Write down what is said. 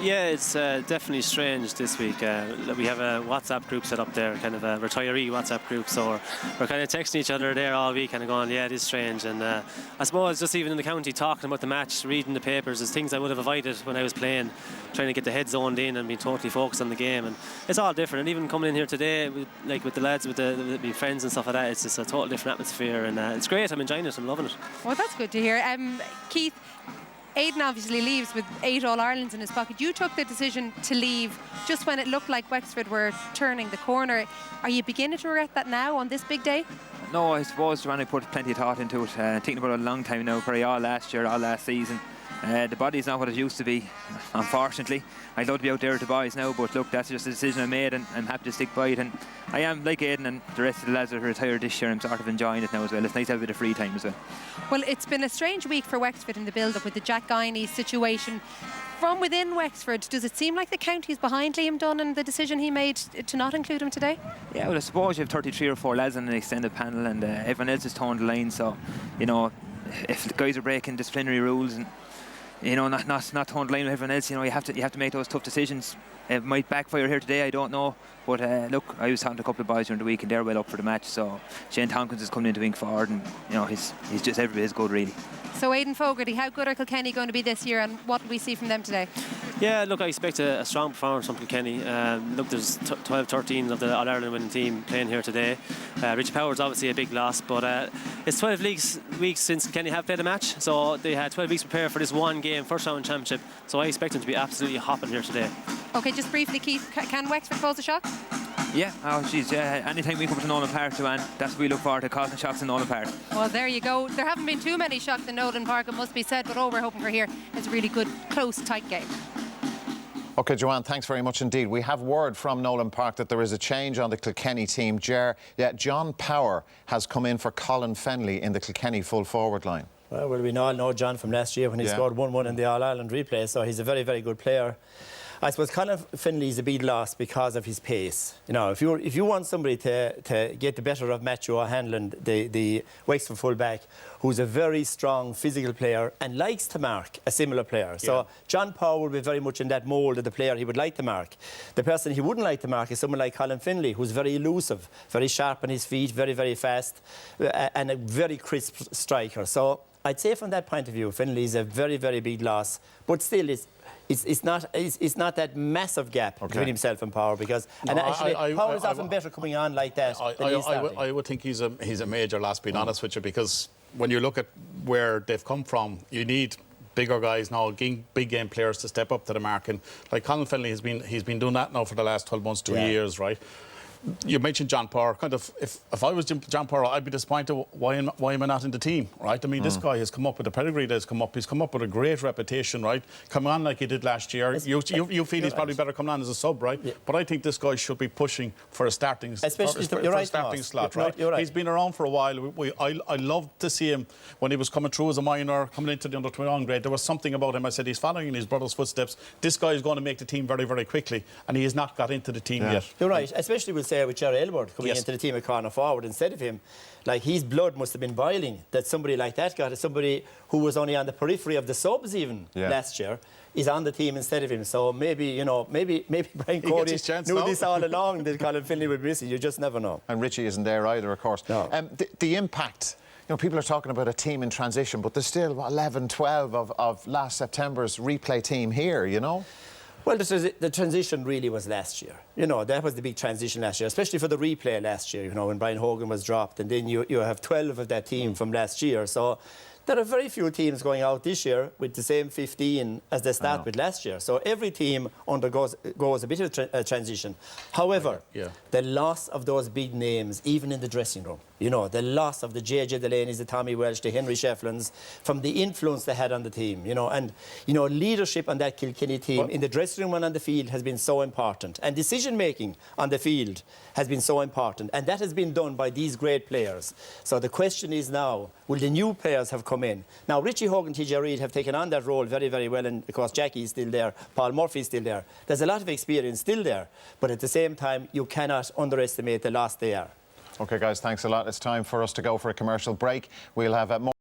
Yeah, it's definitely strange this week. We have a WhatsApp group set up there, kind of a retiree WhatsApp group, so we're kind of texting each other there all week, kind of going, yeah, it is strange. And I suppose just even in the county, talking about the match, reading the papers, is things I would have avoided when I was playing, trying to get the head zoned in and being totally focused on the game. And it's all different. And even coming in here today, with the lads, with my friends and stuff like that, it's just a total different atmosphere, and it's great. I'm enjoying it. I'm loving it. Well, that's good to hear. Keith, Aidan obviously leaves with 8 All-Irelands in his pocket. You took the decision to leave just when it looked like Wexford were turning the corner. Are you beginning to regret that now on this big day? No, I suppose, Joanne, I put plenty of thought into it. Thinking about it a long time now, probably all last year, all last season. The body's not what it used to be, unfortunately. I'd love to be out there with the boys now, but look, that's just a decision I made, and I'm happy to stick by it. And I am, like Aidan and the rest of the lads that are retired this year, I'm sort of enjoying it now as well. It's nice to have a bit of free time as well. Well, it's been a strange week for Wexford in the build-up with the Jack Guiney situation. From within Wexford, does it seem like the county's behind Liam Dunn and the decision he made to not include him today? Yeah, well, I suppose you have 33 or 4 lads on an extended panel, and everyone else is towing the line, so, you know, if the guys are breaking disciplinary rules and, you know, not towing the line with everyone else, you know, you have to make those tough decisions. It might backfire here today, I don't know. But look, I was talking to a couple of boys during the week and they're well up for the match. So Shane Tompkins is coming into wing forward, and you know, he's just every bit as good, really. So Aidan Fogarty, how good are Kilkenny going to be this year, and what will we see from them today? Yeah, look, I expect a strong performance from Kilkenny. Look, there's 12-13 of the All-Ireland winning team playing here today. Richie Power's obviously a big loss, but it's 12 weeks since Kilkenny have played a match, so they had 12 weeks to prepare for this one game, first round championship. So I expect them to be absolutely hopping here today. Okay, just briefly, Keith, can Wexford cause a shock? Yeah, oh jeez, yeah. Anytime we come to Nolan Park, Joanne, that's what we look forward to, causing shocks in Nolan Park. Well, there you go. There haven't been too many shocks in Nolan Park, it must be said, but all we're hoping for here is a really good, close, tight game. OK, Joanne, thanks very much indeed. We have word from Nolan Park that there is a change on the Kilkenny team. John Power has come in for Colin Fennelly in the Kilkenny full forward line. Well, we all know John from last year when he scored 1-1 in the All-Ireland replay, so he's a very, very good player. I suppose Colin Fennelly's a big loss because of his pace. You know, if you want somebody to get the better of Matthew O'Hanlon, the Wexford fullback, who's a very strong physical player and likes to mark a similar player. Yeah. So John Power will be very much in that mould of the player he would like to mark. The person he wouldn't like to mark is someone like Colin Fennelly, who's very elusive, very sharp on his feet, very, very fast, and a very crisp striker. So I'd say from that point of view, Fennelly's a very, very big loss, but still it's not that massive gap between himself and Power, because actually Power is often better coming on like that. I would think he's a major loss, being honest with you, because when you look at where they've come from, you need bigger guys now, big game players to step up to the mark, and like Colin Fennelly he's been doing that now for the last 12 months, 2 years, right? You mentioned John Power. Kind of, if I was John Power, I'd be disappointed. Why am I not in the team, right? I mean, this guy has come up with a pedigree that has come up. He's come up with a great reputation, right? Coming on like he did last year. You feel he's probably better coming on as a sub, right? Yeah. But I think this guy should be pushing for a starting, slot, right? You're right. He's been around for a while. I loved to see him when he was coming through as a minor, coming into the under-21 grade. There was something about him. I said, he's following in his brother's footsteps. This guy is going to make the team very, very quickly, and he has not got into the team yet. You're right, especially with Jerry Aylward coming into the team at corner forward instead of him. Like, his blood must have been boiling that somebody like that got somebody who was only on the periphery of the subs even last year is on the team instead of him. So maybe, you know, maybe Brian Cody knew this all along, that Colin Fennelly would miss it. You just never know. And Richie isn't there either, of course. No. The impact, you know, people are talking about a team in transition, but there's still, what, 11, 12 of last September's replay team here, you know? Well, the transition really was last year. You know, that was the big transition last year, especially for the replay last year, you know, when Brian Hogan was dropped, and then you have 12 of that team from last year. So there are very few teams going out this year with the same 15 as they start with last year. So every team undergoes a bit of a transition. However, the loss of those big names, even in the dressing room, you know, the loss of the JJ Delaney's, the Tommy Welsh, the Henry Shefflins, from the influence they had on the team, you know, and, you know, leadership on that Kilkenny team in the dressing room and on the field has been so important. And decision-making on the field has been so important. And that has been done by these great players. So the question is now, will the new players have come in? Now, Richie Hogan and TJ Reid have taken on that role very, very well, and of course Jackie is still there, Paul Murphy is still there. There's a lot of experience still there, but at the same time, you cannot underestimate the loss they are. OK, guys, thanks a lot. It's time for us to go for a commercial break. We'll have more